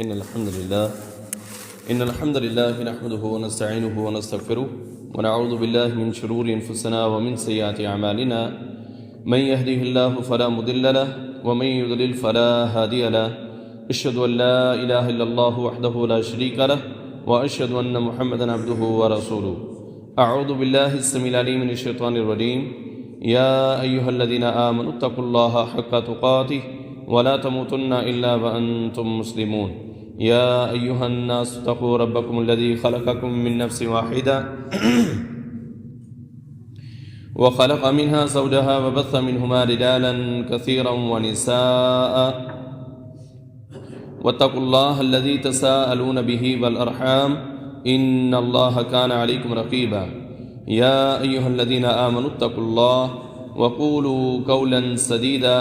إن الحمد لله نحمده ونستعينه ونستغفره ونعوذ بالله من شرور أنفسنا ومن سيئات أعمالنا من يهده الله فلا مضل له ومن يضلل فلا هادي له أشهد أن لا إله إلا الله وحده لا شريك له وأشهد أن محمدا عبده ورسوله. أعوذ بالله السميع العليم من الشيطان الرجيم. يا أيها الذين آمنوا اتقوا الله حق تقاته ولا تموتن إلا وأنتم مسلمون. يا أيها الناس اتقوا ربكم الذي خلقكم من نفس واحدة وخلق منها زوجها وبث منهما رجالا كثيرا ونساء واتقوا الله الذي تساءلون به والأرحام إن الله كان عليكم رقيبا. يا أيها الذين آمنوا اتقوا الله وقولوا قولا سديدا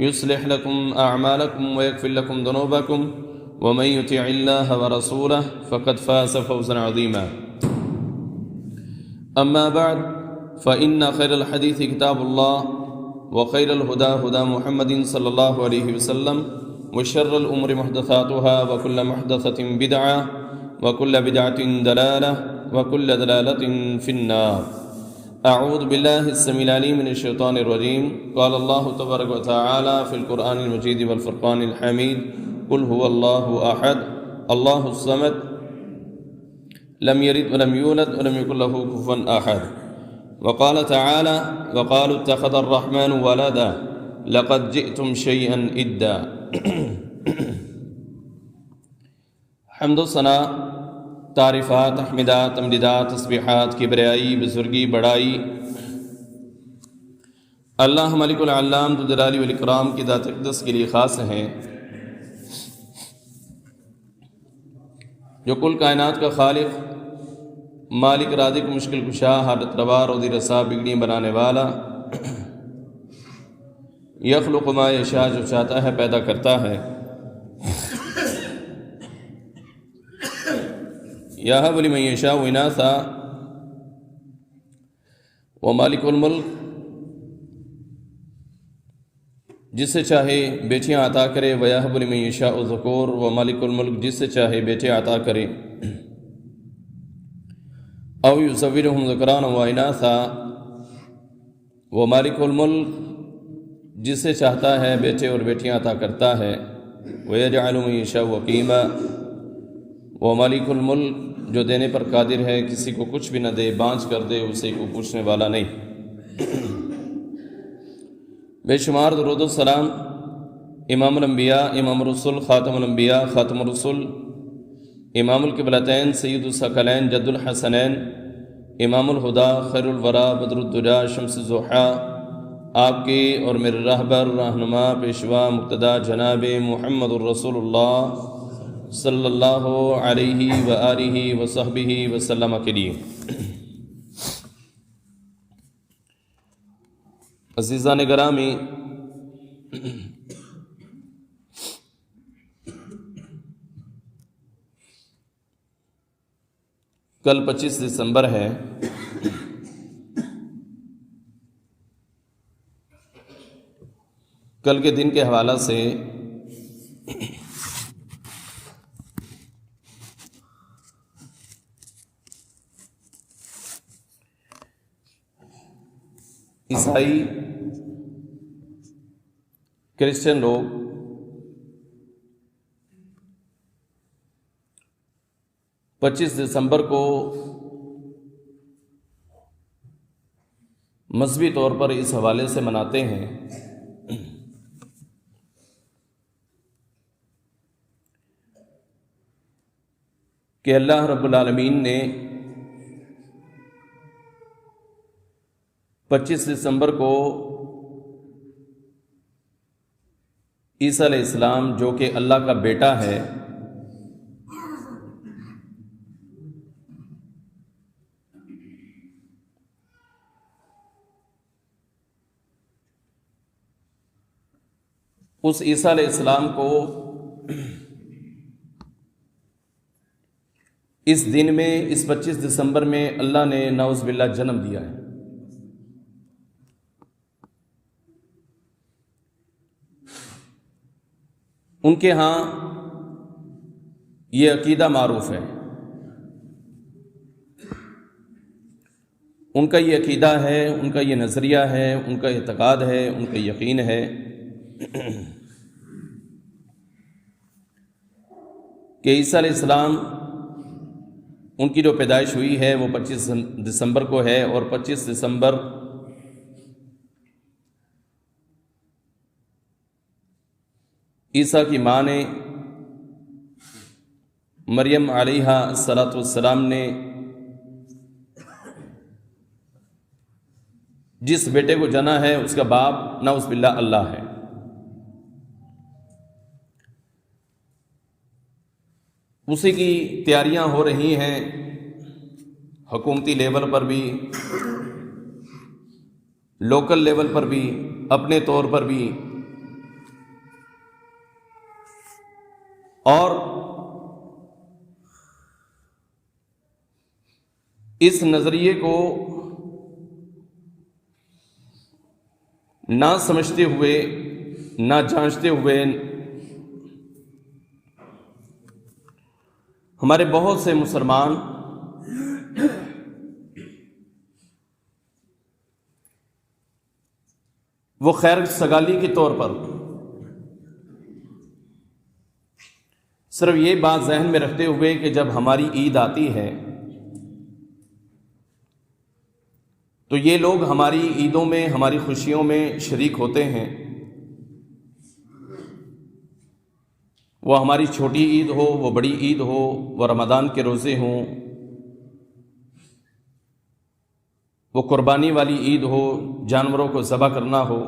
يصلح لكم أعمالكم ويغفر لكم ذنوبكم ومن يطع الله ورسوله فقد فاز فوزا عظيما. أما بعد فإن خير الحديث كتاب الله وخير الهدى هدى محمد صلى الله عليه وسلم وشر الأمور محدثاتها وكل محدثة بدعة وكل بدعة ضلالة وكل ضلالة في النار. أعوذ بالله السميع العليم من الشيطان الرجيم. قال الله تبارك وتعالى في القرآن المجيد والفرقان الحميد: قل هو الله أحد الله الصمد لم يلد ولم يولد ولم يكن له كفوا أحد. وقال تعالى: وقالوا اتخذ الرحمن ولدا لقد جئتم شيئا إدا. حمد و ثنا، تعریفات، تحمیدات، تمجیدات، تسبیحات، کبریائی، بزرگی، بڑائی اللہ ملک العلام ذو الجلال والاکرام کی ذات اقدس کے لیے خاص ہیں، جو کل کائنات کا خالق، مالک، رازق، مشکل کشا، حاجت روا، روزی رسا، بگڑی بنانے والا، یخلق ما یشاء، جو چاہتا ہے پیدا کرتا ہے، یہب لمن یشاء اناثا، ومالک الملک، جس سے چاہے بیٹیاں عطا کرے، ویہب لمن یشاء الذکور، ومالک الملک، جس سے چاہے بیٹے عطا کرے، او یصورہم ذکرانا و اناثا، ومالک الملک، جس سے چاہتا ہے بیٹے اور بیٹیاں عطا کرتا ہے، ویجعل من یشاء عقیما، ومالک الملک، جو دینے پر قادر ہے، کسی کو کچھ بھی نہ دے، بانجھ کر دے، اسے کو پوچھنے والا نہیں۔ بے شمار درود و سلام امام الانبیاء، امام الرسل، خاتم الانبیاء، خاتم الرسل، امام القبلتین، سید الثقلین، جد الحسنین، امام الہدا، خیر الورا، بدر الدجا، شمس الضحیٰ، آپ کے اور میرے رہبر، رہنما، پیشوا، مقتدی جناب محمد الرسول اللہ صلی اللہ علیہ وآلہ وصحبہ وسلم کے لیے۔ عزیزان گرامی، کل 25 دسمبر ہے۔ کل کے دن کے حوالہ سے عیسائی، کرسچن لوگ پچیس دسمبر کو مذہبی طور پر اس حوالے سے مناتے ہیں کہ اللہ رب العالمین نے 25 دسمبر کو عیسیٰ علیہ السلام، جو کہ اللہ کا بیٹا ہے، اس عیسیٰ علیہ السلام کو اس دن میں، اس 25 دسمبر میں اللہ نے نعوذ باللہ جنم دیا ہے۔ ان کے ہاں یہ عقیدہ معروف ہے، ان کا یہ عقیدہ ہے، ان کا یہ نظریہ ہے، ان کا اعتقاد ہے، ان کا یقین ہے کہ عیسیٰ علیہ السلام ان کی جو پیدائش ہوئی ہے وہ 25 دسمبر کو ہے، اور 25 دسمبر عیسیٰ کی ماں نے مریم علیہ الصلاۃ والسلام نے جس بیٹے کو جنا ہے اس کا باپ نعوذ باللہ اللہ ہے۔ اسی کی تیاریاں ہو رہی ہیں حکومتی لیول پر بھی، لوکل لیول پر بھی، اپنے طور پر بھی، اور اس نظریے کو نہ سمجھتے ہوئے، نہ جانچتے ہوئے ہمارے بہت سے مسلمان وہ خیر سگالی کے طور پر صرف یہ بات ذہن میں رکھتے ہوئے کہ جب ہماری عید آتی ہے تو یہ لوگ ہماری عیدوں میں، ہماری خوشیوں میں شریک ہوتے ہیں، وہ ہماری چھوٹی عید ہو، وہ بڑی عید ہو، وہ رمضان کے روزے ہوں، وہ قربانی والی عید ہو، جانوروں کو ذبح کرنا ہو،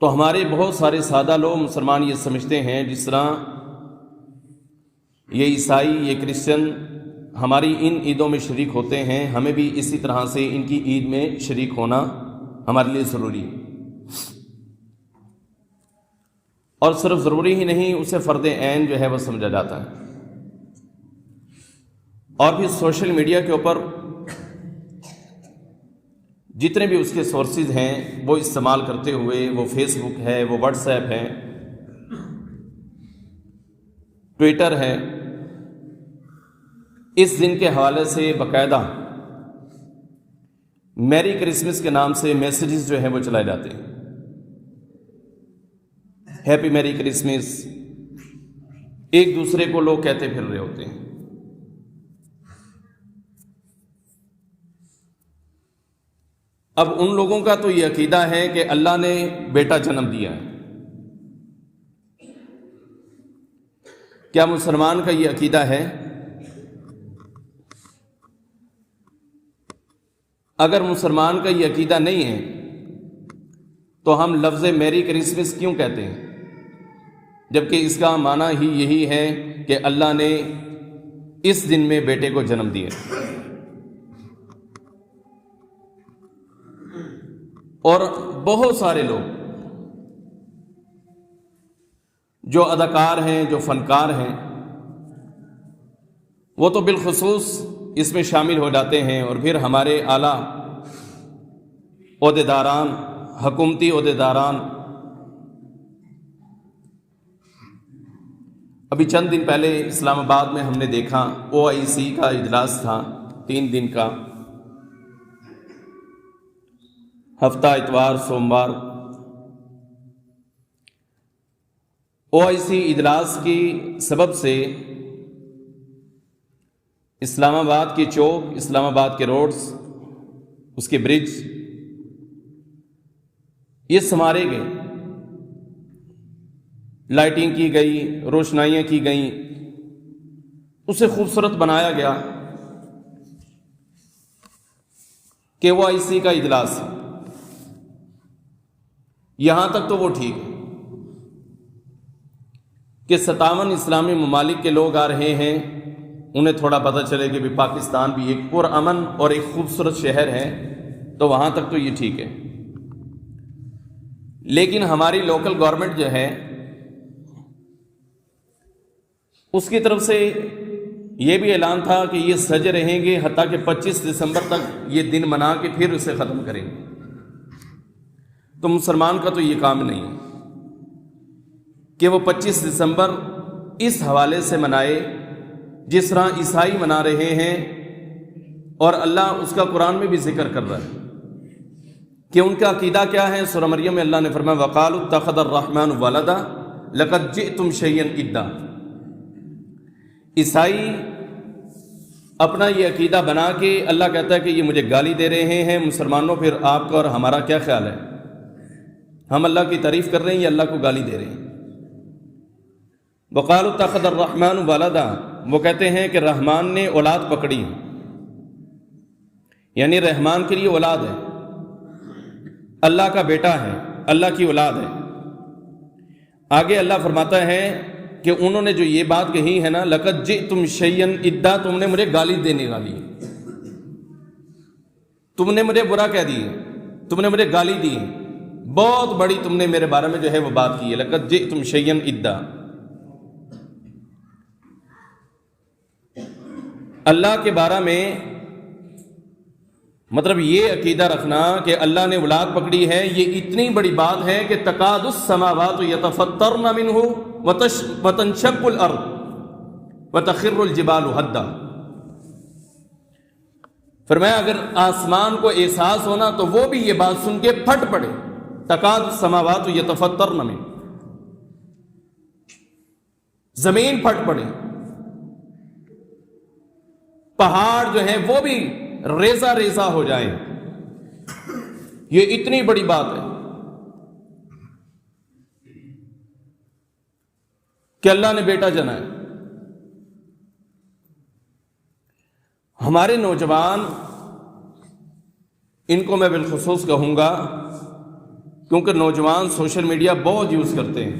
تو ہمارے بہت سارے سادہ لوگ مسلمان یہ سمجھتے ہیں جس طرح یہ عیسائی، یہ کرسچن ہماری ان عیدوں میں شریک ہوتے ہیں، ہمیں بھی اسی طرح سے ان کی عید میں شریک ہونا ہمارے لیے ضروری ہے، اور صرف ضروری ہی نہیں، اسے فرض عین جو ہے وہ سمجھا جاتا ہے۔ اور پھر سوشل میڈیا کے اوپر جتنے بھی اس کے سورسز ہیں وہ استعمال کرتے ہوئے، وہ فیس بک ہے، وہ واٹس ایپ ہے، ٹویٹر ہے، اس دن کے حوالے سے باقاعدہ میری کرسمس کے نام سے میسیجز جو ہیں وہ چلائے جاتے ہیں، ہیپی میری کرسمس ایک دوسرے کو لوگ کہتے پھر رہے ہوتے ہیں۔ اب ان لوگوں کا تو یہ عقیدہ ہے کہ اللہ نے بیٹا جنم دیا ہے، کیا مسلمان کا یہ عقیدہ ہے؟ اگر مسلمان کا یہ عقیدہ نہیں ہے تو ہم لفظ میری کرسمس کیوں کہتے ہیں، جبکہ اس کا معنی ہی یہی ہے کہ اللہ نے اس دن میں بیٹے کو جنم دیا۔ اور بہت سارے لوگ جو اداکار ہیں، جو فنکار ہیں، وہ تو بالخصوص اس میں شامل ہو جاتے ہیں، اور پھر ہمارے اعلیٰ عہدیداران، حکومتی عہدیداران، ابھی چند دن پہلے اسلام آباد میں ہم نے دیکھا OIC کا اجلاس تھا 3 دن کا، ہفتہ اتوار سوموار۔ OIC اجلاس کی سبب سے اسلام آباد کے چوک، اسلام آباد کے روڈز، اس کے برج یہ سنوارے گئے، لائٹنگ کی گئی، روشنائیاں کی گئیں، اسے خوبصورت بنایا گیا کہ OIC کا اجلاس۔ یہاں تک تو وہ ٹھیک ہے کہ 57 اسلامی ممالک کے لوگ آ رہے ہیں، انہیں تھوڑا پتہ چلے کہ بھی پاکستان بھی ایک پرامن اور ایک خوبصورت شہر ہے، تو وہاں تک تو یہ ٹھیک ہے۔ لیکن ہماری لوکل گورنمنٹ جو ہے اس کی طرف سے یہ بھی اعلان تھا کہ یہ سجے رہیں گے حتیٰ کہ 25 دسمبر تک یہ دن منا کے پھر اسے ختم کریں گے۔ تو مسلمان کا تو یہ کام نہیں ہے۔ کہ وہ 25 دسمبر اس حوالے سے منائے جس طرح عیسائی منا رہے ہیں، اور اللہ اس کا قرآن میں بھی ذکر کر رہا ہے کہ ان کا عقیدہ کیا ہے۔ سورہ مریم میں اللہ نے فرمایا وَقَالُوا اتَّخَذَ الرَّحْمَنُ وَلَدًا لَقَدْ جِئْتُمْ شَيْئًا إِدًّا۔ عیسائی اپنا یہ عقیدہ بنا کے اللہ کہتا ہے کہ یہ مجھے گالی دے رہے ہیں۔ مسلمانوں پھر آپ کا اور ہمارا کیا خیال ہے؟ ہم اللہ کی تعریف کر رہے ہیں یا اللہ کو گالی دے رہے ہیں؟ وَقَالُوا اتَّخَذَ الرَّحْمَنُ وَلَدًا، وہ کہتے ہیں کہ رحمان نے اولاد پکڑی، یعنی رحمان کے لیے اولاد ہے، اللہ کا بیٹا ہے، اللہ کی اولاد ہے۔ آگے اللہ فرماتا ہے کہ انہوں نے جو یہ بات کہی ہے نا، لَقَدْ جِئْتُمْ شَيْئًا إِدًّا، تم نے مجھے گالی دینے والی ہے، تم نے مجھے برا کہہ دی، تم نے مجھے گالی دی، بہت بڑی تم نے میرے بارے میں جو ہے وہ بات کی ہے۔ لَقَدْ جِئْتُمْ شَيْئًا إِدًّا۔ اللہ کے بارے میں مطلب یہ عقیدہ رکھنا کہ اللہ نے اولاد پکڑی ہے، یہ اتنی بڑی بات ہے کہ تکاد السماوات یتفطرن منہ وتنشق الارض وتخر الجبال ہدا۔ فرمایا اگر آسمان کو احساس ہونا تو وہ بھی یہ بات سن کے پھٹ پڑے، تکاد السماوات یتفطرن منہ، زمین پھٹ پڑے، پہاڑ جو ہے وہ بھی ریزہ ریزہ ہو جائے۔ یہ اتنی بڑی بات ہے کہ اللہ نے بیٹا جنا ہے۔ ہمارے نوجوان، ان کو میں بالخصوص کہوں گا کیونکہ نوجوان سوشل میڈیا بہت یوز کرتے ہیں،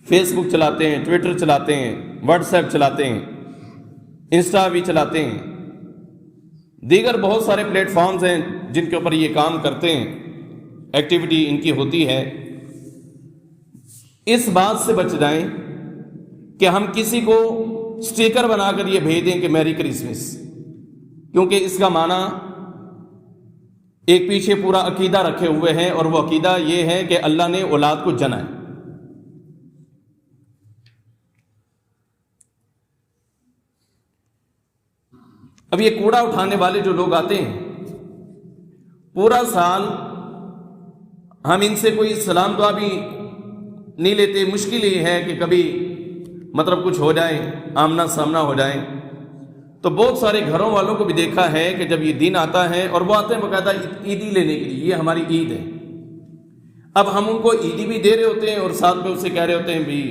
فیس بک چلاتے ہیں، ٹویٹر چلاتے ہیں، واٹس ایپ چلاتے ہیں، انسٹا بھی چلاتے ہیں، دیگر بہت سارے پلیٹ فارمز ہیں جن کے اوپر یہ کام کرتے ہیں، ایکٹیویٹی ان کی ہوتی ہے۔ اس بات سے بچ جائیں کہ ہم کسی کو سٹیکر بنا کر یہ بھیج دیں کہ میری کرسمس، کیونکہ اس کا معنی ایک پیچھے پورا عقیدہ رکھے ہوئے ہیں، اور وہ عقیدہ یہ ہے کہ اللہ نے اولاد کو جنا ہے۔ اب یہ کوڑا اٹھانے والے جو لوگ آتے ہیں، پورا سال ہم ان سے کوئی سلام دعا بھی نہیں لیتے، مشکل یہ ہے کہ کبھی مطلب کچھ ہو جائے، آمنا سامنا ہو جائے۔ تو بہت سارے گھروں والوں کو بھی دیکھا ہے کہ جب یہ دن آتا ہے اور وہ آتے ہیں باقاعدہ عیدی لینے کے لیے، یہ ہماری عید ہے، اب ہم ان کو عیدی بھی دے رہے ہوتے ہیں اور ساتھ میں اسے کہہ رہے ہوتے ہیں بھی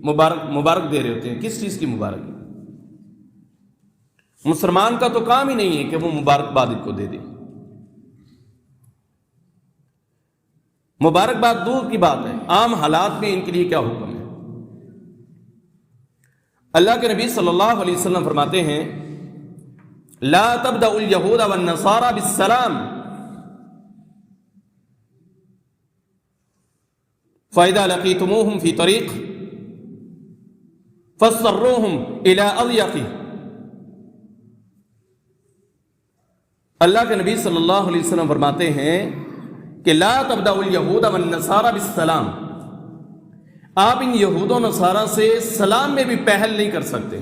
مبارک دے رہے ہوتے ہیں۔ کس چیز کی مبارک؟ مسلمان کا تو کام ہی نہیں ہے کہ وہ مبارکباد ان کو دے دے۔ مبارکباد دور کی بات ہے، عام حالات میں ان کے لیے کیا حکم ہے؟ اللہ کے نبی صلی اللہ علیہ وسلم فرماتے ہیں لا تبدأ اليہود والنصارى بالسلام فإذا لقيتموهم في طريق فاضطروهم إلى أضيقه۔ اللہ کے نبی صلی اللہ علیہ وسلم فرماتے ہیں کہ لا تبدأ اليہود والنصارى بالسلام، آپ ان یہود و نصارہ سے سلام میں بھی پہل نہیں کر سکتے۔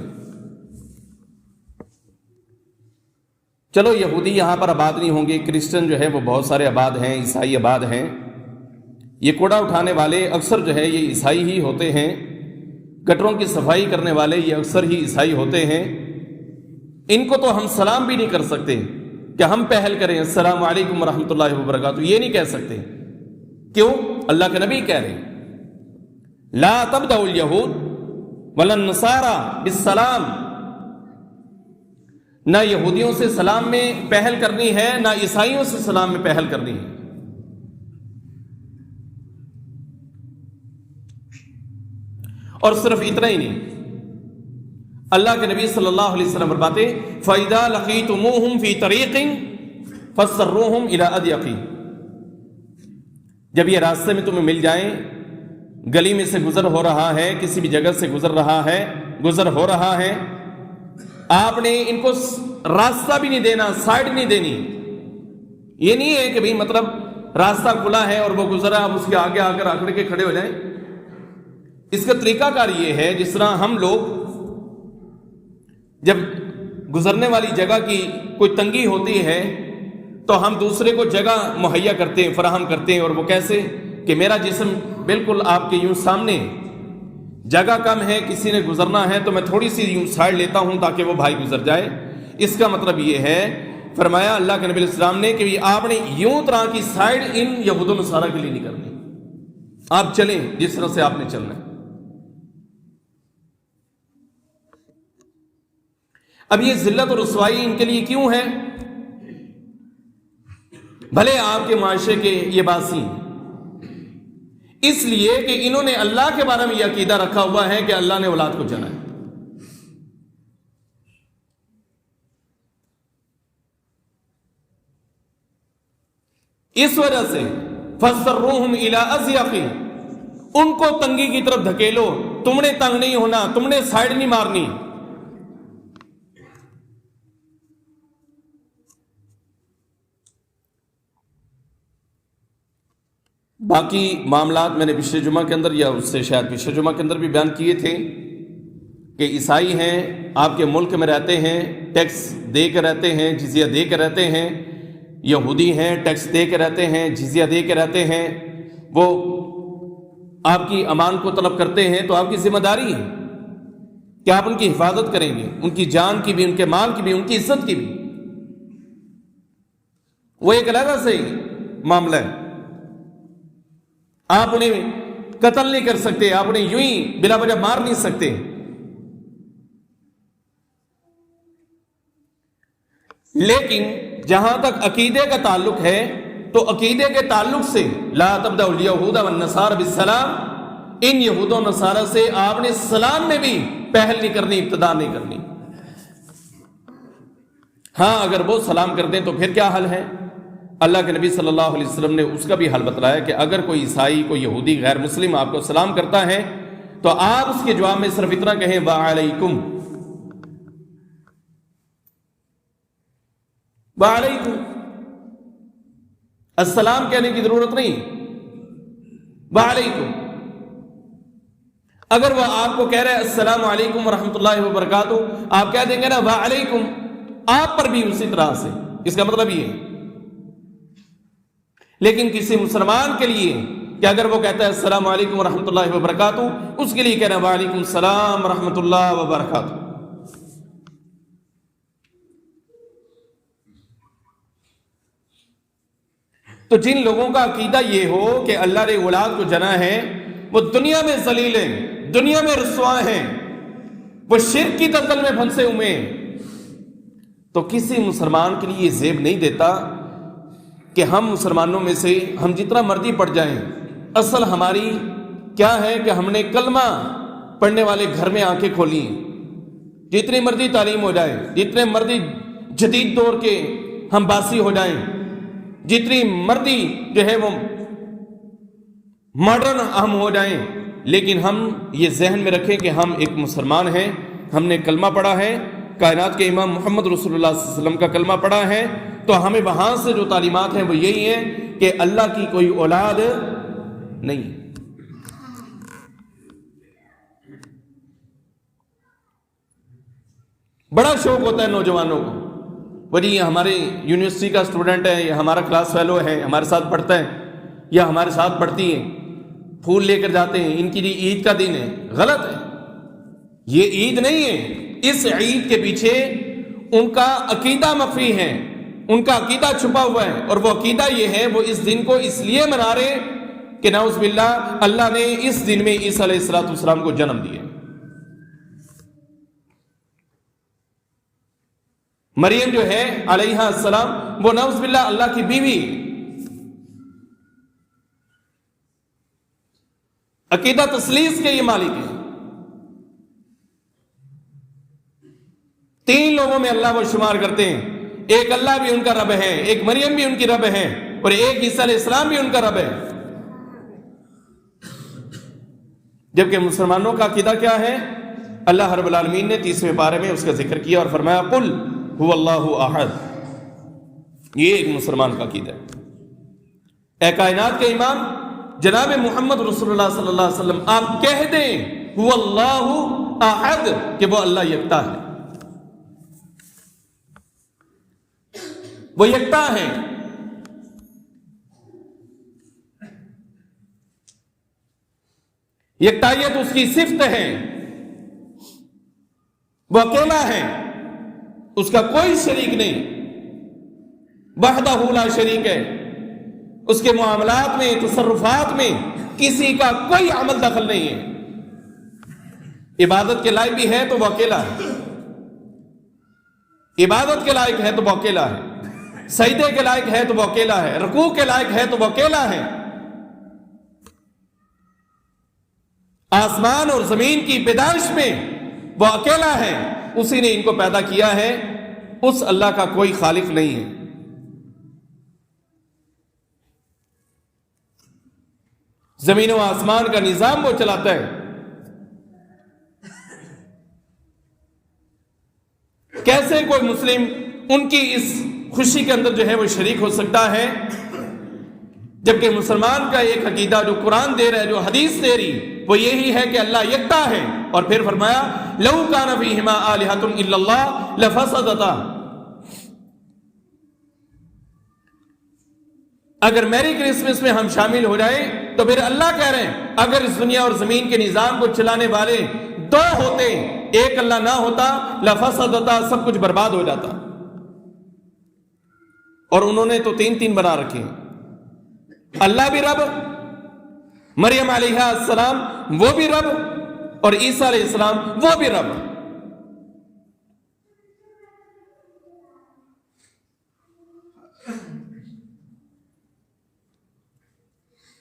چلو یہودی یہاں پر آباد نہیں ہوں گے، کرسچن جو ہے وہ بہت سارے آباد ہیں، عیسائی آباد ہیں، یہ کوڑا اٹھانے والے اکثر جو ہے یہ عیسائی ہی ہوتے ہیں، گٹروں کی صفائی کرنے والے یہ اکثر ہی عیسائی ہوتے ہیں۔ ان کو تو ہم سلام بھی نہیں کر سکتے کہ ہم پہل کریں السلام علیکم ورحمۃ اللہ وبرکاتہ، یہ نہیں کہہ سکتے۔ کیوں؟ اللہ کے نبی کہہ رہے ہیں لا تبدأ اليہود ولا النصارى بالسلام، نہ یہودیوں سے سلام میں پہل کرنی ہے، نہ عیسائیوں سے سلام میں پہل کرنی ہے۔ اور صرف اتنا ہی نہیں، اللہ کے نبی صلی اللہ علیہ وسلم فرماتے فَإِذَا لَقِيتُمُوهُمْ فِي طَرِيقٍ فَاسْتَرُّوهُمْ إِلَىٰ أَضْيَقِهِ، جب یہ راستے میں تمہیں مل جائیں، گلی میں سے گزر ہو رہا ہے، کسی بھی جگہ سے گزر ہو رہا ہے، آپ نے ان کو راستہ بھی نہیں دینا، سائڈ نہیں دینی۔ یہ نہیں ہے کہ بھئی مطلب راستہ کھلا ہے اور وہ گزرا، آپ اس کے آگے آ کر آکڑ کے کھڑے ہو جائیں، اس کا طریقہ کار یہ ہے، جس طرح ہم لوگ جب گزرنے والی جگہ کی کوئی تنگی ہوتی ہے تو ہم دوسرے کو جگہ مہیا کرتے ہیں، فراہم کرتے ہیں، اور وہ کیسے کہ میرا جسم بالکل آپ کے یوں سامنے، جگہ کم ہے، کسی نے گزرنا ہے تو میں تھوڑی سی یوں سائڈ لیتا ہوں تاکہ وہ بھائی گزر جائے۔ اس کا مطلب یہ ہے، فرمایا اللہ کے نبی علیہ السلام نے کہ آپ نے یوں طرح کی سائڈ ان یہود و نصارہ کے لیے نہیں کرنی، آپ چلیں جس طرح سے آپ نے چلنا ہے۔ اب یہ ذلت اور رسوائی ان کے لیے کیوں ہے؟ بھلے آپ کے معاشرے کے یہ باسی، اس لیے کہ انہوں نے اللہ کے بارے میں یہ عقیدہ رکھا ہوا ہے کہ اللہ نے اولاد کو چنا ہے۔ اس وجہ سے فَاسْتَرُّوهُمْ إِلَىٰ أَضْيَقٍ، ان کو تنگی کی طرف دھکیلو، تم نے تنگ نہیں ہونا، تم نے سائڈ نہیں مارنی۔ باقی معاملات میں نے پچھلے جمعہ کے اندر یا اس سے شاید پچھلے جمعہ کے اندر بھی بیان کیے تھے کہ عیسائی ہیں، آپ کے ملک میں رہتے ہیں، ٹیکس دے کے رہتے ہیں، جزیہ دے کے رہتے ہیں، یہودی ہیں، ٹیکس دے کے رہتے ہیں، جزیہ دے کے رہتے ہیں، وہ آپ کی امان کو طلب کرتے ہیں، تو آپ کی ذمہ داری ہے کہ آپ ان کی حفاظت کریں گے، ان کی جان کی بھی، ان کے مال کی بھی، ان کی عزت کی بھی۔ وہ ایک علیحدہ سے معاملہ ہے، آپ انہیں قتل نہیں کر سکتے، آپ انہیں یوں ہی بلا وجہ مار نہیں سکتے۔ لیکن جہاں تک عقیدے کا تعلق ہے تو عقیدے کے تعلق سے لا تبدأ الیہود والنصارى بالسلام، ان یہود و نصارہ سے آپ نے سلام میں بھی پہل نہیں کرنی، ابتدا نہیں کرنی۔ ہاں اگر وہ سلام کر دیں تو پھر کیا حل ہے؟ اللہ کے نبی صلی اللہ علیہ وسلم نے اس کا بھی حل بتلایا کہ اگر کوئی عیسائی، کوئی یہودی، غیر مسلم آپ کو سلام کرتا ہے تو آپ اس کے جواب میں صرف اتنا کہیں وعلیکم، وعلیکم، السلام کہنے کی ضرورت نہیں، وعلیکم۔ اگر وہ آپ کو کہہ رہے السلام علیکم ورحمۃ اللہ وبرکاتہ، آپ کہہ دیں گے نا وعلیکم، آپ پر بھی اسی طرح سے، اس کا مطلب یہ ہے۔ لیکن کسی مسلمان کے لیے کہ اگر وہ کہتا ہے السلام علیکم ورحمۃ اللہ وبرکاتہ، اس کے لیے کہنا ہے وعلیکم السلام ورحمۃ اللہ وبرکاتہ۔ تو جن لوگوں کا عقیدہ یہ ہو کہ اللہ نے اولاد کو جنا ہے، وہ دنیا میں ذلیل ہیں، دنیا میں رسوا ہیں، وہ شرک کی دلدل میں پھنسے ہوئے ہیں، تو کسی مسلمان کے لیے یہ زیب نہیں دیتا کہ ہم مسلمانوں میں سے ہم جتنا مرضی پڑھ جائیں، اصل ہماری کیا ہے کہ ہم نے کلمہ پڑھنے والے گھر میں آنکھیں کھولی ہیں، جتنی مرضی تعلیم ہو جائے، جتنے مرضی جدید دور کے ہم باسی ہو جائیں، جتنی مرضی جو ہے وہ ماڈرن ہم ہو جائیں، لیکن ہم یہ ذہن میں رکھیں کہ ہم ایک مسلمان ہیں، ہم نے کلمہ پڑھا ہے، کائنات کے امام محمد رسول اللہ صلی اللہ علیہ وسلم کا کلمہ پڑھا ہے، تو ہمیں وہاں سے جو تعلیمات ہیں وہ یہی ہیں کہ اللہ کی کوئی اولاد نہیں۔ بڑا شوق ہوتا ہے نوجوانوں کو، وہ جی یہ ہمارے یونیورسٹی کا اسٹوڈنٹ ہے، یا ہمارا کلاس فیلو ہے، ہمارے ساتھ پڑھتا ہے یا ہمارے ساتھ پڑھتی ہے، پھول لے کر جاتے ہیں، ان کی جی عید کا دن ہے۔ غلط ہے، یہ عید نہیں ہے، اس عید کے پیچھے ان کا عقیدہ مخفی ہے، ان کا عقیدہ چھپا ہوا ہے، اور وہ عقیدہ یہ ہے وہ اس دن کو اس لیے منا رہے کہ نعوذ باللہ اللہ نے اس دن میں عیسیٰ علیہ السلام کو جنم دیا۔ مریم جو ہے علیہ السلام، وہ نعوذ باللہ اللہ کی بیوی، عقیدہ تثلیث کے یہ مالک ہیں۔ 3 لوگوں میں اللہ وہ شمار کرتے ہیں، ایک اللہ بھی ان کا رب ہے، ایک مریم بھی ان کی رب ہے، اور ایک عیسیٰ علیہ السلام بھی ان کا رب ہے۔ جبکہ مسلمانوں کا عقیدہ کیا ہے؟ اللہ رب العالمین نے 30ویں پارے میں اس کا ذکر کیا اور فرمایا قل هو اللہ احد، یہ ایک مسلمان کا عقیدہ ہے۔ اے کائنات کے امام، جناب محمد رسول اللہ صلی اللہ علیہ وسلم آپ کہہ دیں هو اللہ احد کہ وہ اللہ یکتا ہے، وہ یکتا ہے۔ یکتائیت اس کی صفت ہے، وہ اکیلا ہے، اس کا کوئی شریک نہیں، وحدہ لا شریک ہے، اس کے معاملات میں تصرفات میں کسی کا کوئی عمل دخل نہیں ہے۔ عبادت کے لائق بھی ہے تو وہ اکیلا ہے، عبادت کے لائق ہے تو وہ اکیلا ہے، سجدے کے لائق ہے تو وہ اکیلا ہے، رکوع کے لائق ہے تو وہ اکیلا ہے۔ آسمان اور زمین کی پیدائش میں وہ اکیلا ہے، اسی نے ان کو پیدا کیا ہے، اس اللہ کا کوئی خالق نہیں ہے۔ زمین و آسمان کا نظام وہ چلاتا ہے۔ کیسے کوئی مسلم ان کی اس خوشی کے اندر جو ہے وہ شریک ہو سکتا ہے، جبکہ مسلمان کا ایک عقیدہ جو قرآن دے رہا ہے، جو حدیث دے رہی، وہ یہی ہے کہ اللہ یکتا ہے۔ اور پھر فرمایا لو کان فیہما آلہۃ الا اللہ لفسدتا، اگر میری کرسمس میں ہم شامل ہو جائیں تو پھر اللہ کہہ رہے ہیں اگر اس دنیا اور زمین کے نظام کو چلانے والے دو ہوتے، ایک اللہ نہ ہوتا، لفسدتا، سب کچھ برباد ہو جاتا۔ اور انہوں نے تو تین تین بنا رکھے، اللہ بھی رب، مریم علیہ السلام وہ بھی رب، اور عیسیٰ علیہ السلام وہ بھی رب۔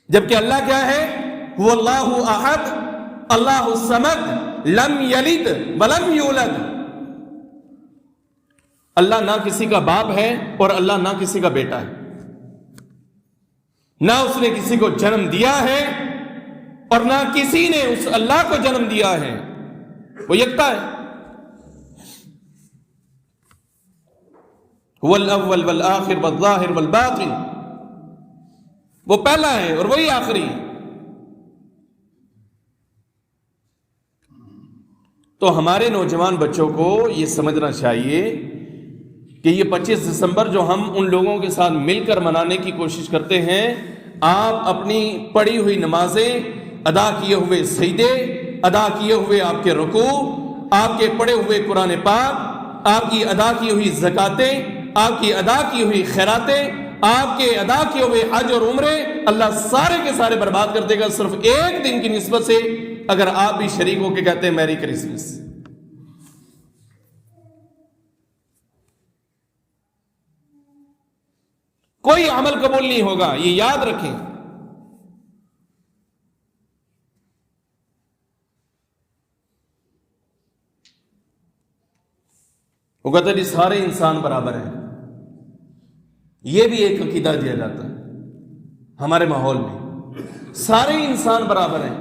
جبکہ اللہ کیا ہے؟ وہ اللہ احد اللہ الصمد لم یلد ولم یولد۔ اللہ نہ کسی کا باپ ہے اور اللہ نہ کسی کا بیٹا ہے، نہ اس نے کسی کو جنم دیا ہے اور نہ کسی نے اس اللہ کو جنم دیا ہے، وہ یکتا ہے۔ هو الاول والآخر والظاہر والباطن، وہ پہلا ہے اور وہی آخری ہے۔ تو ہمارے نوجوان بچوں کو یہ سمجھنا چاہیے کہ یہ 25 دسمبر جو ہم ان لوگوں کے ساتھ مل کر منانے کی کوشش کرتے ہیں، آپ اپنی پڑھی ہوئی نمازیں، ادا کیے ہوئے سجدے، ادا کیے ہوئے آپ کے رکوع، آپ کے پڑھے ہوئے قرآن پاک، آپ کی ادا کی ہوئی زکاتیں، آپ کی ادا کی ہوئی خیراتیں، آپ کے ادا کیے ہوئے حج اور عمرے، اللہ سارے کے سارے برباد کر دے گا صرف ایک دن کی نسبت سے، اگر آپ بھی شریک ہو کے کہتے ہیں میری کرسمس۔ کوئی عمل قبول نہیں ہوگا، یہ یاد رکھیں۔ وہ کہتے ہیں سارے انسان برابر ہیں، یہ بھی ایک عقیدہ دیا جاتا ہے ہمارے ماحول میں، سارے انسان برابر ہیں۔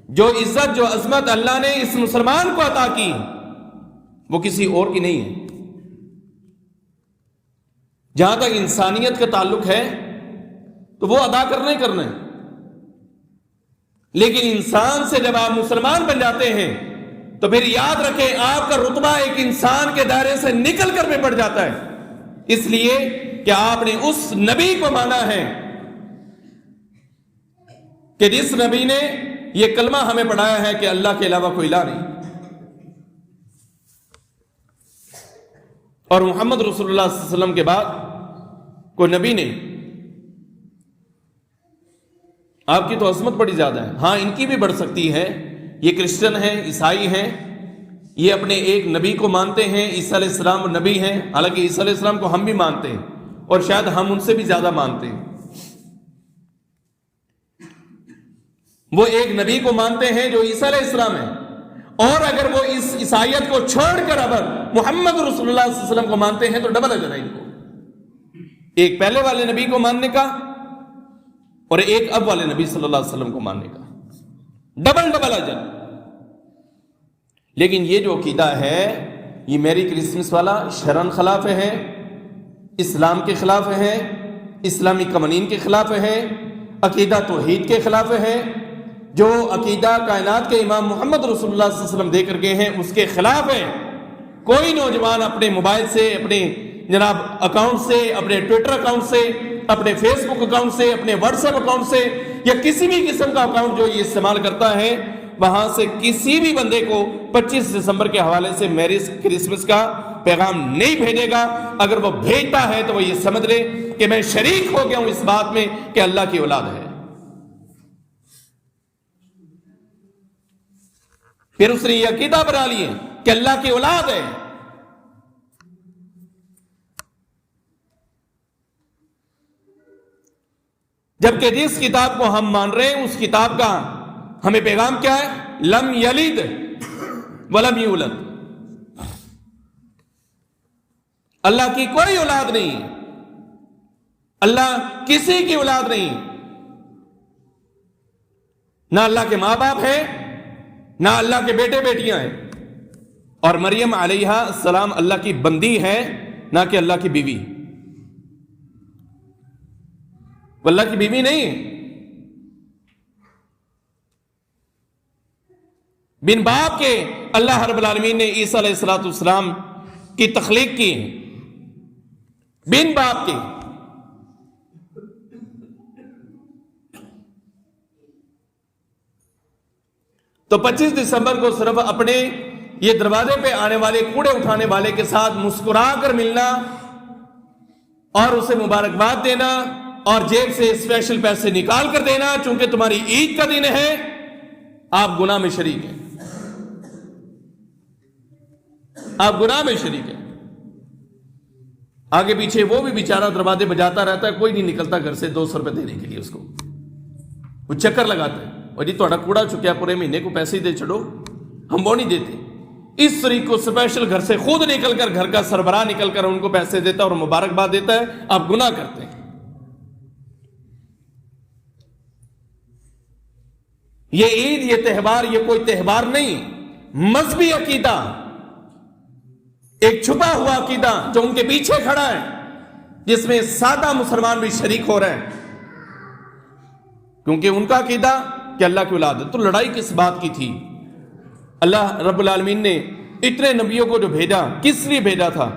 جو عزت، جو عظمت اللہ نے اس مسلمان کو عطا کی وہ کسی اور کی نہیں ہے۔ جہاں تک انسانیت کا تعلق ہے تو وہ ادا کرنا ہی کرنا ہے، لیکن انسان سے جب آپ مسلمان بن جاتے ہیں تو پھر یاد رکھیں آپ کا رتبہ ایک انسان کے دائرے سے نکل کر بھی بڑھ جاتا ہے، اس لیے کہ آپ نے اس نبی کو مانا ہے کہ جس نبی نے یہ کلمہ ہمیں پڑھایا ہے کہ اللہ کے علاوہ کوئی الہ نہیں، اور محمد رسول اللہ صلی اللہ علیہ وسلم کے بعد کوئی نبی نہیں۔ آپ کی تو عظمت بڑی زیادہ ہے، ہاں ان کی بھی بڑھ سکتی ہے، یہ کرسچن ہیں، عیسائی ہیں، یہ اپنے ایک نبی کو مانتے ہیں، عیسیٰ علیہ السلام نبی ہیں، حالانکہ عیسیٰ علیہ السلام کو ہم بھی مانتے ہیں اور شاید ہم ان سے بھی زیادہ مانتے ہیں۔ وہ ایک نبی کو مانتے ہیں جو عیسیٰ علیہ السلام ہے، اور اگر وہ اس عیسائیت کو چھوڑ کر اب محمد رسول اللہ صلی اللہ علیہ وسلم کو مانتے ہیں تو ڈبل اجر ہے ان کو، ایک پہلے والے نبی کو ماننے کا اور ایک اب والے نبی صلی اللہ علیہ وسلم کو ماننے کا، ڈبل اجر۔ لیکن یہ جو عقیدہ ہے یہ میری کرسمس والا شرعن خلاف ہے، اسلام کے خلاف ہے، اسلامی قوانین کے خلاف ہے۔ عقیدہ توحید کے خلاف ہے، جو عقیدہ کائنات کے امام محمد رسول اللہ صلی اللہ علیہ وسلم دے کر گئے ہیں اس کے خلاف ہے۔ کوئی نوجوان اپنے موبائل سے، اپنے جناب اکاؤنٹ سے، اپنے ٹویٹر اکاؤنٹ سے، اپنے فیس بک اکاؤنٹ سے، اپنے واٹس ایپ اکاؤنٹ سے یا کسی بھی قسم کا اکاؤنٹ جو یہ استعمال کرتا ہے، وہاں سے کسی بھی بندے کو 25 دسمبر کے حوالے سے میری کرسمس کا پیغام نہیں بھیجے گا۔ اگر وہ بھیجتا ہے تو وہ یہ سمجھ لے کہ میں شریک ہو گیا ہوں اس بات میں کہ اللہ کی اولاد ہے۔ پھر اس نے یہ عقیدہ بنا لیے کہ اللہ کی اولاد ہے۔ جبکہ جس کتاب کو ہم مان رہے ہیں اس کتاب کا ہمیں پیغام کیا ہے؟ لم یلد ولم یولد، اللہ کی کوئی اولاد نہیں، اللہ کسی کی اولاد نہیں، نہ اللہ کے ماں باپ ہے، نہ اللہ کے بیٹے بیٹیاں ہیں، اور مریم علیہ السلام اللہ کی بندی ہے، نہ کہ اللہ کی بیوی، وہ اللہ کی بیوی نہیں ہے۔ بن باپ کے اللہ رب العالمین نے عیسیٰ علیہ السلام کی تخلیق کی ہے، بن باپ کی۔ تو 25 دسمبر کو صرف اپنے یہ دروازے پہ آنے والے کوڑے اٹھانے والے کے ساتھ مسکرا کر ملنا اور اسے مبارکباد دینا اور جیب سے اسپیشل پیسے نکال کر دینا چونکہ تمہاری عید کا دن ہے، آپ گناہ میں شریک ہیں، آپ گناہ میں شریک ہیں۔ آگے پیچھے وہ بھی بیچارہ دروازے بجاتا رہتا ہے، کوئی نہیں نکلتا گھر سے 200 روپے دینے کے لیے، اس کو وہ چکر لگاتا ہے، اور جی تھوڑا کوڑا چکیا پورے مہینے کو پیسے دے چھڑو، ہم وہ نہیں دیتے۔ اس طریقے کو اسپیشل گھر سے خود نکل کر، گھر کا سربراہ نکل کر ان کو پیسے دیتا اور مبارکباد دیتا ہے، آپ گناہ کرتے ہیں۔ یہ عید، یہ تہوار، یہ کوئی تہوار نہیں، مذہبی عقیدہ، ایک چھپا ہوا عقیدہ جو ان کے پیچھے کھڑا ہے، جس میں سادہ مسلمان بھی شریک ہو رہے ہیں، کیونکہ ان کا عقیدہ کہ اللہ کی اولاد ہے۔ تو لڑائی کس بات کی تھی؟ اللہ رب العالمین نے اتنے نبیوں کو جو بھیجا، کس لیے بھیجا تھا؟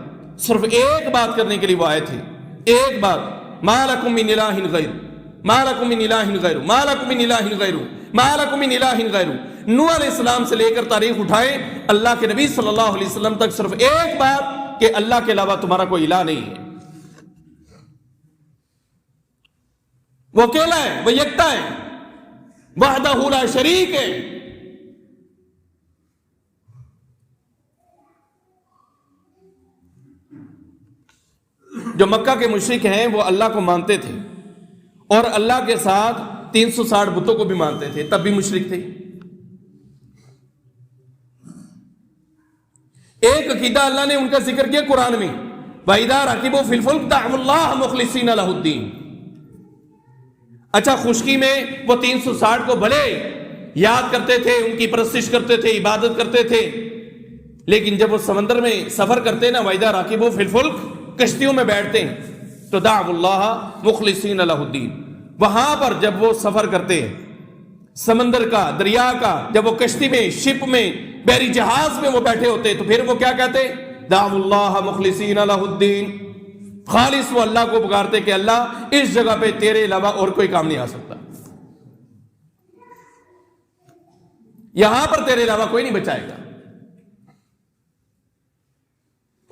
صرف ایک بات کرنے کے لیے وہ آئے تھے، ایک بات، ما لکم من الہ غیر، ما لکم من الہ غیر، ما لکم من الہ غیر، ما لکم من الہ غیر۔ نوح علیہ السلام سے لے کر تاریخ اٹھائے اللہ کے نبی صلی اللہ علیہ وسلم تک صرف ایک بات کہ اللہ کے علاوہ تمہارا کوئی الہ نہیں ہے، وہ اکیلا ہے، وہ یکتا ہے، وحدہ لا شریک ہے۔ جو مکہ کے مشرک ہیں وہ اللہ کو مانتے تھے اور اللہ کے ساتھ 360 بتوں کو بھی مانتے تھے، تب بھی مشرک تھے۔ ایک عقیدہ اللہ نے ان کا ذکر کیا قرآن میں، وَإِذَا رَكِبُوا فِي الْفُلْكِ دَعَوُا اللَّهَ مُخْلِصِينَ لَهُ الدِّينَ۔ اچھا، خشکی میں وہ 360 کو بھلے یاد کرتے تھے، ان کی پرستش کرتے تھے، عبادت کرتے تھے، لیکن جب وہ سمندر میں سفر کرتے نا، وَإِذَا رَكِبُوا فِي الْفُلْكِ، کشتیوں میں بیٹھتے ہیں تو دعوا اللہ مخلصین لہ الدین، وہاں پر جب وہ سفر کرتے ہیں سمندر کا، دریا کا، جب وہ کشتی میں، شپ میں، بحری جہاز میں وہ بیٹھے ہوتے تو پھر وہ کیا کہتے؟ دعوا اللہ مخلصین لہ الدین، خالص وہ اللہ کو پکارتے کہ اللہ اس جگہ پہ تیرے علاوہ اور کوئی کام نہیں آ سکتا، یہاں پر تیرے علاوہ کوئی نہیں بچائے گا۔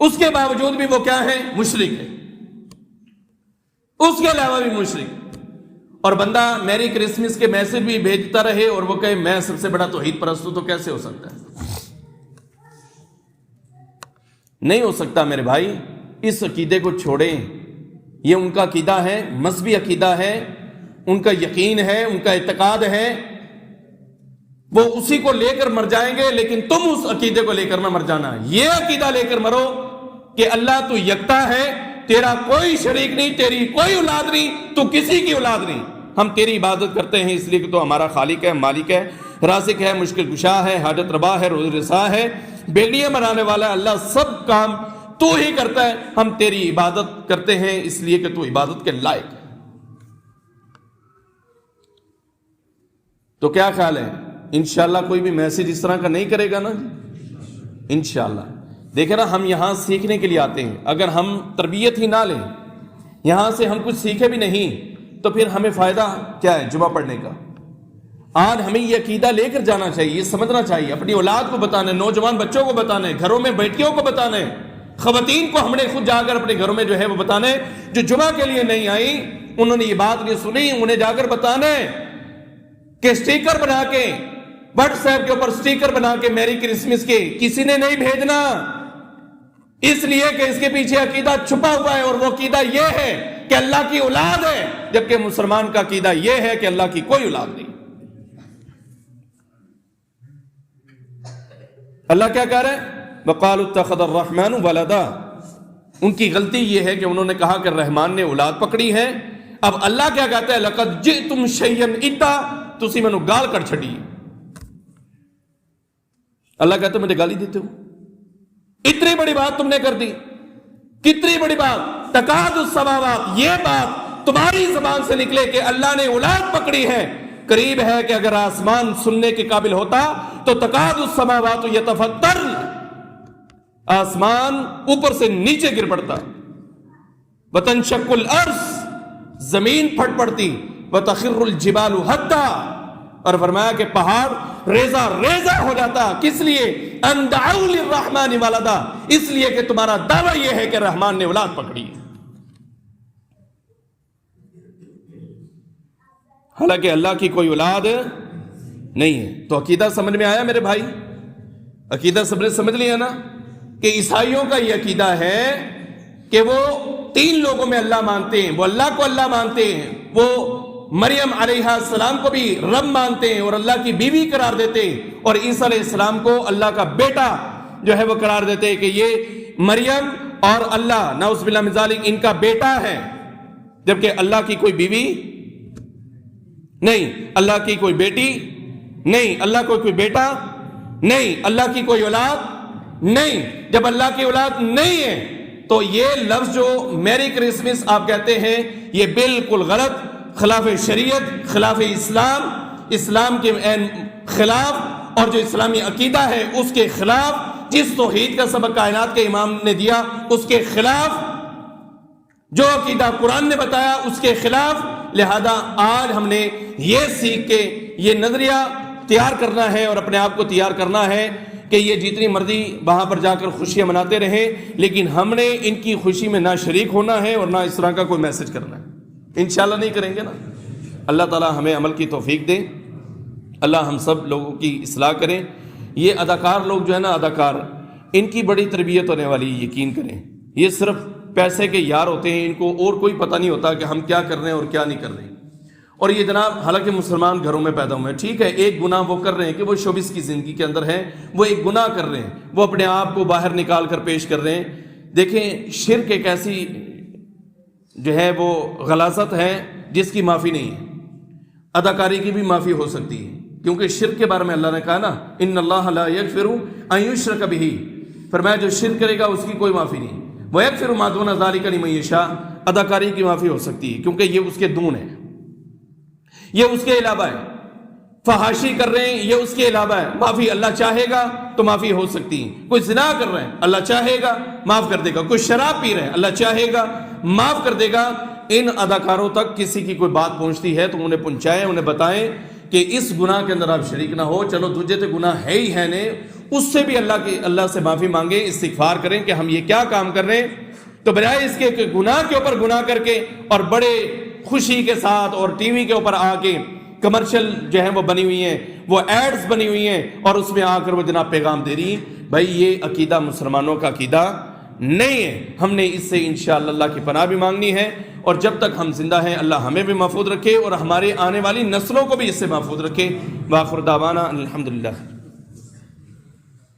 اس کے باوجود بھی وہ کیا ہے؟ مشرک ہے، اس کے علاوہ بھی مشرک۔ اور بندہ میری کرسمس کے میسج بھی بھیجتا رہے اور وہ کہے میں سب سے بڑا توحید پرست ہوں، تو کیسے ہو سکتا ہے؟ نہیں ہو سکتا میرے بھائی۔ اس عقیدے کو چھوڑیں، یہ ان کا عقیدہ ہے، مذہبی عقیدہ ہے، ان کا یقین ہے، ان کا اعتقاد ہے، وہ اسی کو لے کر مر جائیں گے، لیکن تم اس عقیدے کو لے کر نہ مر جانا۔ یہ عقیدہ لے کر مرو کہ اللہ تو یکتا ہے، تیرا کوئی شریک نہیں، تیری کوئی اولاد نہیں، تو کسی کی اولاد نہیں، ہم تیری عبادت کرتے ہیں اس لیے کہ تو ہمارا خالق ہے، مالک ہے، رازق ہے، مشکل کشا ہے، حاجت روا ہے، روزی رسا ہے، بیڑیاں بنانے والا ہے، اللہ سب کام تو ہی کرتا ہے، ہم تیری عبادت کرتے ہیں اس لیے کہ تو عبادت کے لائق ہے۔ تو کیا خیال ہے انشاءاللہ کوئی بھی میسج اس طرح کا نہیں کرے گا نا انشاءاللہ. دیکھیں نا ہم یہاں سیکھنے کے لیے آتے ہیں، اگر ہم تربیت ہی نہ لیں، یہاں سے ہم کچھ سیکھے بھی نہیں، تو پھر ہمیں فائدہ کیا ہے جمعہ پڑھنے کا؟ آج ہمیں یہ عقیدہ لے کر جانا چاہیے، یہ سمجھنا چاہیے، اپنی اولاد کو بتانا ہے، نوجوان بچوں کو بتانا ہے، گھروں میں بیٹیوں کو بتانا ہے، خواتین کو ہم نے خود جا کر اپنے گھروں میں جو ہے وہ بتانا ہے. جو جمعہ کے لیے نہیں آئی انہوں نے یہ بات نہیں سنی، انہیں جا کر بتانا ہے کہ سٹیکر بنا کے واٹس ایپ کے اوپر سٹیکر بنا کے میری کرسمس کے کسی نے نہیں بھیجنا، اس لیے کہ اس کے پیچھے عقیدہ چھپا ہوا ہے، اور وہ عقیدہ یہ ہے کہ اللہ کی اولاد ہے، جبکہ مسلمان کا عقیدہ یہ ہے کہ اللہ کی کوئی اولاد نہیں. اللہ کیا کہہ رہے ہیں؟ وَقَالُوا اتَّخَذَ الرَّحْمَنُ وَلَدًا. ان کی غلطی یہ ہے کہ انہوں نے کہا کہ رحمان نے اولاد پکڑی ہے. اب اللہ کیا کہتا ہے؟ لَقَدْ جِئْتُمْ شَيْئًا إِدًّا، تسی میں گال کر چھڑی. اللہ کہتا ہے مجھے گالی دیتے ہو، اتنی بڑی بات تم نے کر دی، کتنی بڑی بات. تکاد السماوات، یہ بات تمہاری زبان سے نکلے کہ اللہ نے اولاد پکڑی ہے، قریب ہے کہ اگر آسمان سننے کے قابل ہوتا تو تکاد السماوات یتفطرن، آسمان اوپر سے نیچے گر پڑتا، وتنشق الارض، زمین پھٹ پڑتی، وتخر الجبال حتا، اور فرمایا کہ پہاڑ ریزہ ریزہ ہو جاتا. کس لیے؟ ان دعوا للرحمن ولدا، اس لیے کہ تمہارا دعویٰ یہ ہے کہ رحمان نے اولاد پکڑی ہے، حالانکہ اللہ کی کوئی اولاد نہیں ہے. تو عقیدہ سمجھ میں آیا میرے بھائی؟ عقیدہ سمجھ لیا نا کہ عیسائیوں کا یہ عقیدہ ہے کہ وہ 3 لوگوں میں اللہ مانتے ہیں، وہ اللہ کو اللہ مانتے ہیں، وہ مریم علیہ السلام کو بھی رب مانتے ہیں اور اللہ کی بیوی قرار دیتے ہیں، اور عیسیٰ علیہ السلام کو اللہ کا بیٹا جو ہے وہ قرار دیتے ہیں کہ یہ مریم اور اللہ نعوذ باللہ من ذالک ان کا بیٹا ہے، جبکہ اللہ کی کوئی بیوی نہیں، اللہ کی کوئی بیٹی نہیں، اللہ کو کوئی بیٹا نہیں، اللہ کی کوئی اولاد نہیں. جب اللہ کی اولاد نہیں ہے تو یہ لفظ جو میری کرسمس آپ کہتے ہیں یہ بالکل غلط، خلاف شریعت، خلاف اسلام، اسلام کے خلاف، اور جو اسلامی عقیدہ ہے اس کے خلاف، جس توحید کا سبق کائنات کے امام نے دیا اس کے خلاف، جو عقیدہ قرآن نے بتایا اس کے خلاف. لہذا آج ہم نے یہ سیکھ کے یہ نظریہ تیار کرنا ہے اور اپنے آپ کو تیار کرنا ہے کہ یہ جتنی مرضی وہاں پر جا کر خوشیاں مناتے رہیں، لیکن ہم نے ان کی خوشی میں نہ شریک ہونا ہے اور نہ اس طرح کا کوئی میسج کرنا ہے. انشاءاللہ نہیں کریں گے نا. اللہ تعالی ہمیں عمل کی توفیق دے، اللہ ہم سب لوگوں کی اصلاح کریں. یہ اداکار لوگ جو ہے نا، اداکار، ان کی بڑی تربیت ہونے والی، یقین کریں. یہ صرف پیسے کے یار ہوتے ہیں، ان کو اور کوئی پتہ نہیں ہوتا کہ ہم کیا کر رہے ہیں اور کیا نہیں کر رہے ہیں. اور یہ جناب حالانکہ مسلمان گھروں میں پیدا ہوئے ہیں، ٹھیک ہے، ایک گناہ وہ کر رہے ہیں کہ وہ شوبز کی زندگی کے اندر ہیں، وہ ایک گناہ کر رہے ہیں، وہ اپنے آپ کو باہر نکال کر پیش کر رہے ہیں. دیکھیں شرک ایک ایسی جو ہے وہ غلاظت ہے جس کی معافی نہیں ہے. اداکاری کی بھی معافی ہو سکتی ہے، کیونکہ شرک کے بارے میں اللہ نے کہا نا ان اللہ لا یغفر ان یشرک بہ، فرمایا جو شرک کرے گا اس کی کوئی معافی نہیں. ویغفر ما دون ذلک لمن یشاء، اداکاری کی معافی ہو سکتی ہے کیونکہ یہ اس کے دون ہے، یہ اس کے علاوہ ہے. فحاشی کر رہے ہیں یہ اس کے علاوہ ہے، معافی اللہ چاہے گا تو معافی ہو سکتی ہے. کوئی زنا کر رہے ہیں اللہ چاہے گا معاف کر دے گا، کوئی شراب پی رہے ہیں اللہ چاہے گا معاف کر دے گا. ان اداکاروں تک کسی کی کوئی بات پہنچتی ہے تو انہیں پہنچائیں، انہیں بتائیں کہ اس گناہ کے اندر آپ شریک نہ ہو. چلو تجھے تو گناہ ہے ہی ہے نے، اس سے بھی اللہ سے معافی مانگیں، استغفار کریں کہ ہم یہ کیا کام کر رہے ہیں. تو بجائے اس کے کہ گناہ کے اوپر گناہ کر کے اور بڑے خوشی کے ساتھ اور ٹی وی کے اوپر آ کے کمرشل جو ہیں وہ بنی ہوئی ہیں، وہ ایڈز بنی ہوئی ہیں اور اس میں آ کر وہ جناب پیغام دے رہی ہیں، بھائی یہ عقیدہ مسلمانوں کا عقیدہ نہیں ہے. ہم نے اس سے انشاءاللہ اللہ کی پناہ بھی مانگنی ہے، اور جب تک ہم زندہ ہیں اللہ ہمیں بھی محفوظ رکھے اور ہمارے آنے والی نسلوں کو بھی اس سے محفوظ رکھے. وآخر دعوانا الحمدللہ.